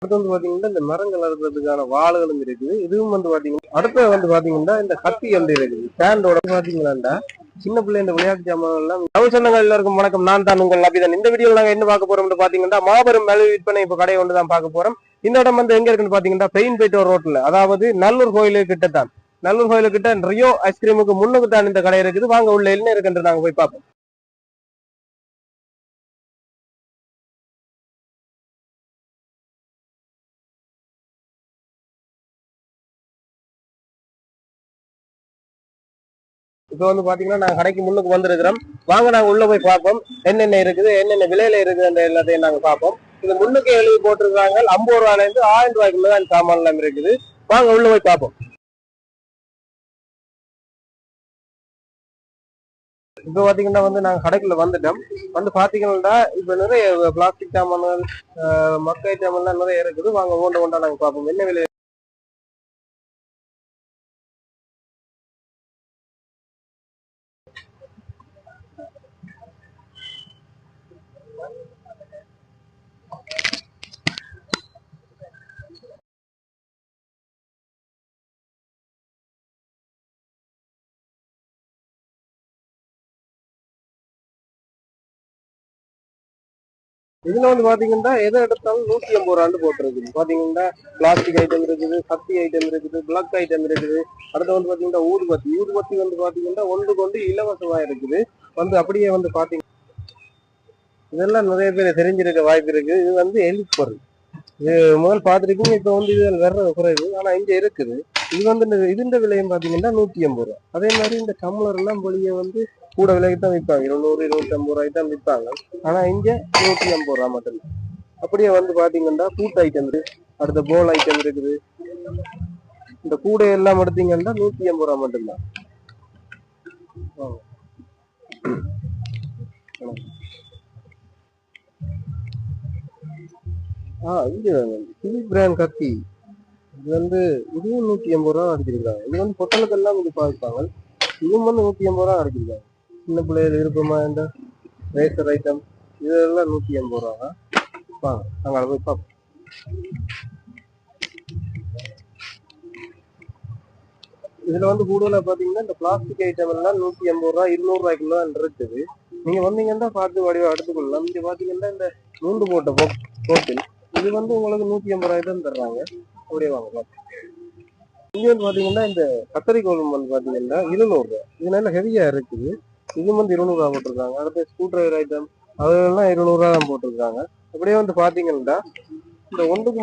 அடுத்து வந்து பாத்தீங்கன்னா இந்த மரங்கள் அறுக்கிறதுக்கான வாள்களும் இருக்குது. இதுவும் வந்து பாத்தீங்கன்னா அடுத்து வந்து பாத்தீங்கன்னா இந்த கத்தி வந்து இருக்குது. ஸ்டாண்டோட பாத்தீங்கன்னா சின்ன பிள்ளை இந்த விளையாட்டு ஜாமான் எல்லாம் தமிழ் சொந்தங்கள் எல்லாருக்கும் வணக்கம். நான் தான் உங்கள் அபிதான். இந்த வீடியோவில் நாங்க என்ன பார்க்க போறோம்னு பாத்தீங்கன்னா மாபெரும் மலிவு விற்பனை இப்ப கடை ஒன்று தான் பார்க்க போறோம். இந்த இடம் வந்து எங்க இருக்குன்னு பாத்தீங்கன்னா பெயின்பேட்டோ ரோட்ல, அதாவது நல்லூர் கோயிலுக்கு கிட்ட தான். நல்லூர் கோயிலுக்கு கிட்ட ரியோ ஐஸ்கிரீமுக்கு முன்னுக்கு தான் இந்த கடை இருக்குது. வாங்க உள்ள என்ன இருக்குன்னு நாங்க போய் பார்ப்போம். இப்ப வந்து பாத்தீங்கன்னா நாங்க கடைக்கு முன்னுக்கு வந்திருக்கிறோம். வாங்க நாங்க உள்ள போய் பார்ப்போம் என்னென்ன இருக்குது, என்னென்ன விலையில இருக்குது அந்த எல்லாத்தையும் நாங்க பார்ப்போம். இது முன்னுக்கு எழுதி போட்டிருக்காங்க 50 ரூபாயில இருந்து 1000 ரூபாய்க்குள்ளதான் சாமான் எல்லாம் இருக்குது. வாங்க உள்ள போய் பார்ப்போம். இப்ப பாத்தீங்கன்னா வந்து நாங்க கடைக்குள்ள வந்துட்டோம். வந்து பாத்தீங்கன்னா இப்ப நிறைய பிளாஸ்டிக் சாமான்கள், மக்கை சாமான் நிறைய இருக்குது. வாங்க ஒன்று ஒன்றா நாங்க பார்ப்போம் என்ன விலை. இதுல வந்து பாத்தீங்கன்னா எதை எடுத்தாலும் 150 ரூபான்னு போட்டிருக்குது. பாத்தீங்கன்னா பிளாஸ்டிக் ஐட்டம் இருக்குது, கத்தி ஐட்டம் இருக்குது, பிளக் ஐட்டம் இருக்குது. அடுத்து வந்து பாத்தீங்கன்னா ஊதுபத்தி ஊதுபத்தி வந்து பாத்தீங்கன்னா ஒன்றுக்கு வந்து இலவசமா இருக்குது. வந்து அப்படியே வந்து பாத்தீங்கன்னா இதெல்லாம் நிறைய பேர் தெரிஞ்சிருக்க வாய்ப்பு இருக்கு. இது வந்து எலிட் பொருள். இது முதல் பார்த்துருக்கீங்க. இப்ப வந்து இது வர்ற குறைவு, ஆனா இங்க இருக்குது. இது வந்து இதுண்ட விலையும் பாத்தீங்கன்னா 150 ரூபா. அதே மாதிரி இந்த டம்ளர் எல்லாம் வெளியே வந்து கூட விலைக்கு தான் விற்பாங்க. 200 250 ரூபாய்க்கு தான் விற்பாங்க. ஆனா இங்க 150 ரூபா மட்டும்தான். அப்படியே வந்து பாத்தீங்கன்னா கூட் ஐட்டம் இருக்கு, அடுத்த போல் ஐட்டம் இருக்குது. இந்த கூடை எல்லாம் எடுத்தீங்கன்னா 150 ரூபா மட்டும்தான். இங்க சிலி பிராண்ட் கத்தி இது வந்து இதுவும் 150 ரூபா அடிச்சிருக்காங்க. இது வந்து பொட்டலுக்கெல்லாம் இது பாதிப்பாங்க. இதுவும் வந்து 150 ரூபா அடிச்சிருக்காங்க. சின்ன பிள்ளைகள் விருப்பமா இந்த ரேசர் ஐட்டம் இதெல்லாம் 150 ரூபா தான். வாங்க அங்கே போய் பார்ப்போம். இதுல வந்து கூடுதலா பாத்தீங்கன்னா இந்த பிளாஸ்டிக் ஐட்டம் எல்லாம் 150 ரூபா 200 ரூபாய்க்குள்ள இருக்குது. நீங்க வந்தீங்கன்னா பார்த்து வடிவா எடுத்துக்கொள்ளலாம். இங்க பாத்தீங்கன்னா இந்த மூன்று போட்ட போட்டில் இது வந்து உங்களுக்கு 150 ரூபாய் தான் தர்றாங்க. அப்படியே வாங்க பார்ப்போம். இங்க வந்து பாத்தீங்கன்னா இந்த கத்தரிக்கோள் வந்து பாத்தீங்கன்னா 200 ரூபாய். இது நல்ல ஹெவியா இருக்குது. இது வந்து 200 ரூபாய் போட்டிருக்காங்க. அடுத்து ஸ்க்ரூ டிரைவர் ஐட்டம் அதெல்லாம் 200 ரூபாய் தான் போட்டிருக்காங்க. அப்படியே வந்து பாத்தீங்கன்னா இந்த ஒன்றுக்கு